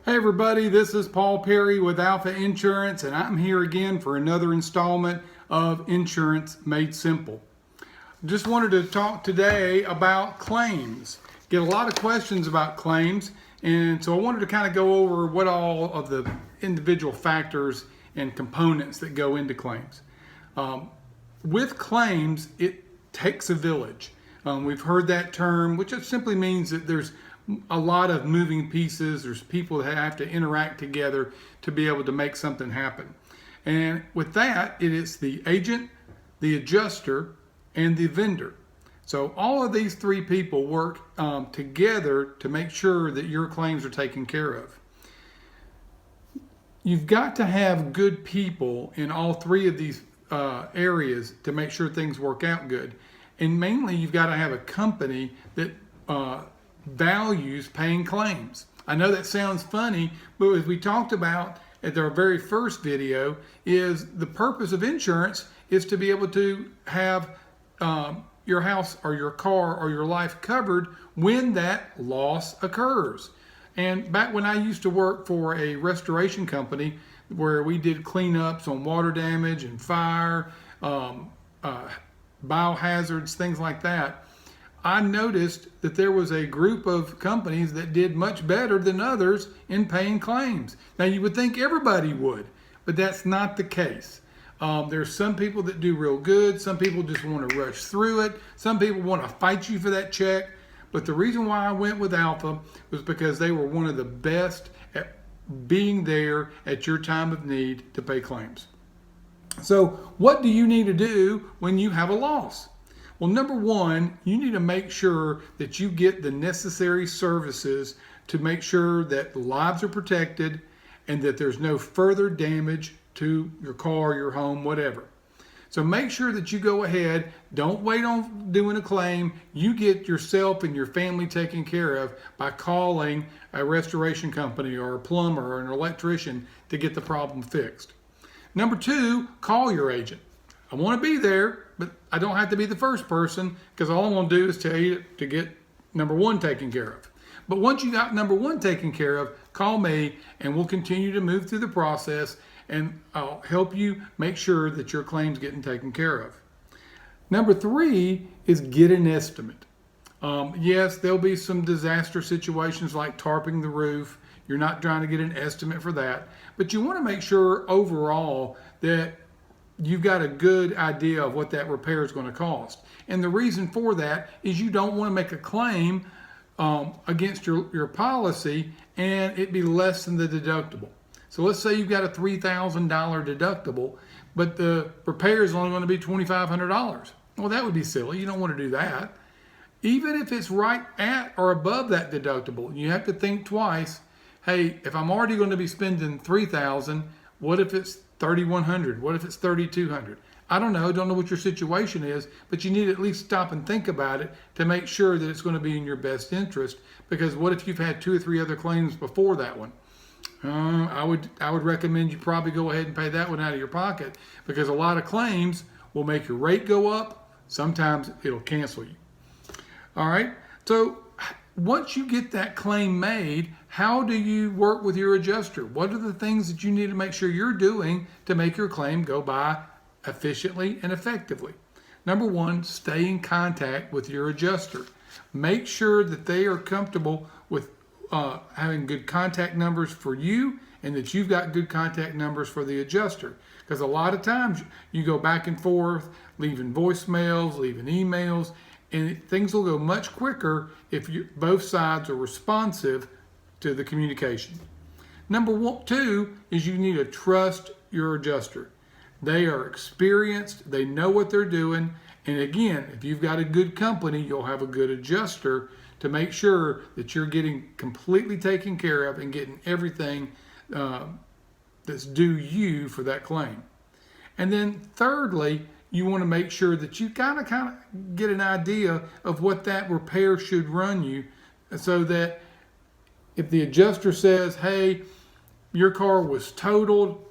Hey everybody, this is Paul Perry with Alpha Insurance, and I'm here again for another installment of Insurance Made Simple. Just wanted to talk today about claims. Get a lot of questions about claims, and so I wanted to kind of go over what all of the individual factors and components that go into claims. With claims, it takes a village. We've heard that term, which just simply means that there's a lot of moving pieces. There's people that have to interact together to be able to make something happen. And with that, it is the agent, the adjuster, and the vendor. So all of these three people work together to make sure that your claims are taken care of. You've got to have good people in all three of these areas to make sure things work out good. And mainly, you've got to have a company that values paying claims. I know that sounds funny, but as we talked about at our very first video, is the purpose of insurance is to be able to have your house or your car or your life covered when that loss occurs. And back when I used to work for a restoration company where we did cleanups on water damage and fire, biohazards, things like that, I noticed that there was a group of companies that did much better than others in paying claims. Now, you would think everybody would, but that's not the case. There's some people that do real good. Some people just want to rush through it. Some people want to fight you for that check. But the reason why I went with Alpha was because they were one of the best at being there at your time of need to pay claims. So what do you need to do when you have a loss? Well, number one, you need to make sure that you get the necessary services to make sure that lives are protected and that there's no further damage to your car, your home, whatever. So make sure that you go ahead, don't wait on doing a claim. You get yourself and your family taken care of by calling a restoration company or a plumber or an electrician to get the problem fixed. Number two, call your agent. I want to be there, but I don't have to be the first person because all I'm going to do is tell you to get number one taken care of. But once you got number one taken care of, call me and we'll continue to move through the process and I'll help you make sure that your claim's getting taken care of. Number three is get an estimate. Yes, there'll be some disaster situations like tarping the roof. You're not trying to get an estimate for that, but you want to make sure overall that you've got a good idea of what that repair is going to cost. And the reason for that is you don't want to make a claim against your policy and it be less than the deductible. So let's say you've got a $3,000 deductible, but the repair is only going to be $2,500. Well, that would be silly. You don't want to do that. Even if it's right at or above that deductible, you have to think twice. Hey, if I'm already going to be spending $3,000, what if it's $3,100? What if it's $3,200? I don't know what your situation is, but you need to at least stop and think about it to make sure that it's going to be in your best interest. Because what if you've had 2 or 3 other claims before that one? I would recommend you probably go ahead and pay that one out of your pocket because a lot of claims will make your rate go up. Sometimes it'll cancel you. All right. So once you get that claim made, how do you work with your adjuster? What are the things that you need to make sure you're doing to make your claim go by efficiently and effectively? Number one, stay in contact with your adjuster. Make sure that they are comfortable with having good contact numbers for you and that you've got good contact numbers for the adjuster. Because a lot of times you go back and forth, leaving voicemails, leaving emails, and things will go much quicker if both sides are responsive to the communication. Number two is you need to trust your adjuster. They are experienced, they know what they're doing, and again, if you've got a good company, you'll have a good adjuster to make sure that you're getting completely taken care of and getting everything that's due you for that claim. And then thirdly, you want to make sure that you kind of get an idea of what that repair should run you so that if the adjuster says, hey, your car was totaled,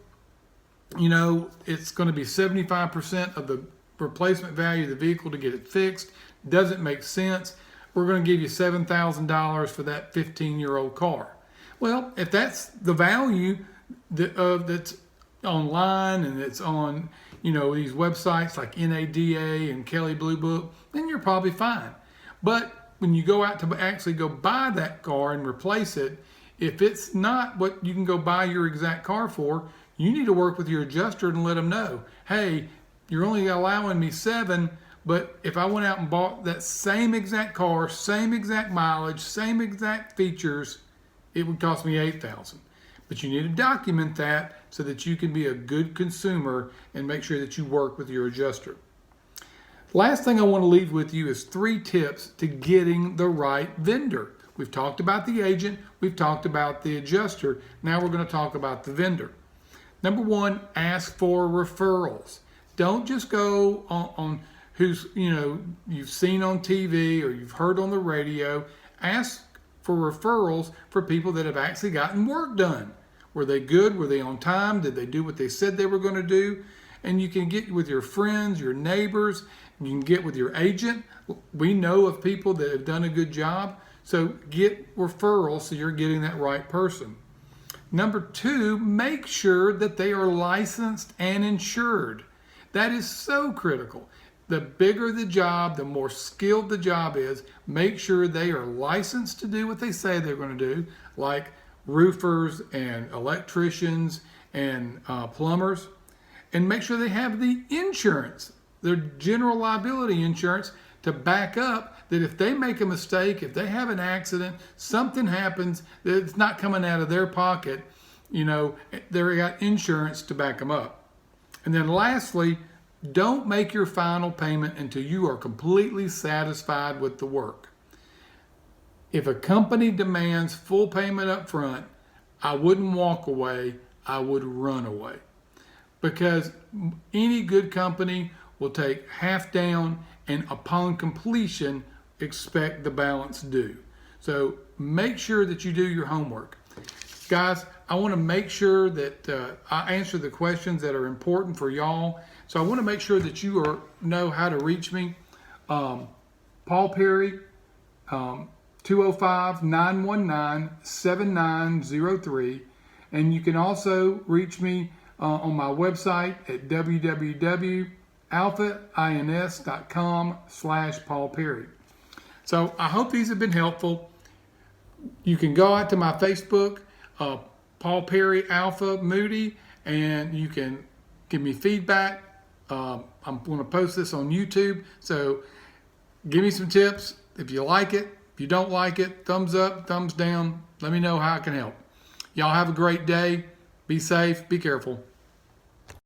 it's going to be 75% of the replacement value of the vehicle to get it fixed. Doesn't make sense. We're going to give you $7,000 for that 15-year-old car. Well, if that's the value that's online and it's on, these websites like NADA and Kelley Blue Book, then you're probably fine. But when you go out to actually go buy that car and replace it, if it's not what you can go buy your exact car for, you need to work with your adjuster and let them know, hey, you're only allowing me 7, but if I went out and bought that same exact car, same exact mileage, same exact features, it would cost me 8,000. But you need to document that so that you can be a good consumer and make sure that you work with your adjuster. Last thing I want to leave with you is 3 tips to getting the right vendor. We've talked about the agent, we've talked about the adjuster. Now we're going to talk about the vendor. Number 1, ask for referrals. Don't just go on who's you've seen on TV or you've heard on the radio. Ask for referrals for people that have actually gotten work done. Were they good? Were they on time? Did they do what they said they were going to do? And you can get with your friends, your neighbors. You can get with your agent. We know of people that have done a good job. So get referrals so you're getting that right person. Number 2, make sure that they are licensed and insured. That is so critical. The bigger the job, the more skilled the job is, make sure they are licensed to do what they say they're going to do, like roofers and electricians and plumbers, and make sure they have the insurance, their general liability insurance, to back up that if they make a mistake, if they have an accident, something happens that it's not coming out of their pocket, they've got insurance to back them up. And then lastly, don't make your final payment until you are completely satisfied with the work. If a company demands full payment up front, I wouldn't walk away, I would run away. Because any good company will take half down and upon completion expect the balance due. So make sure that you do your homework. Guys, I want to make sure that I answer the questions that are important for y'all. So I want to make sure that you know how to reach me. Paul Perry, 205-919-7903. And you can also reach me on my website at www.alphains.com/Paul Perry. So I hope these have been helpful. You can go out to my Facebook, Paul Perry Alpha Moody, and you can give me feedback. I'm going to post this on YouTube, so give me some tips. If you like it, if you don't like it, thumbs up, thumbs down. Let me know how I can help. Y'all have a great day. Be safe. Be careful.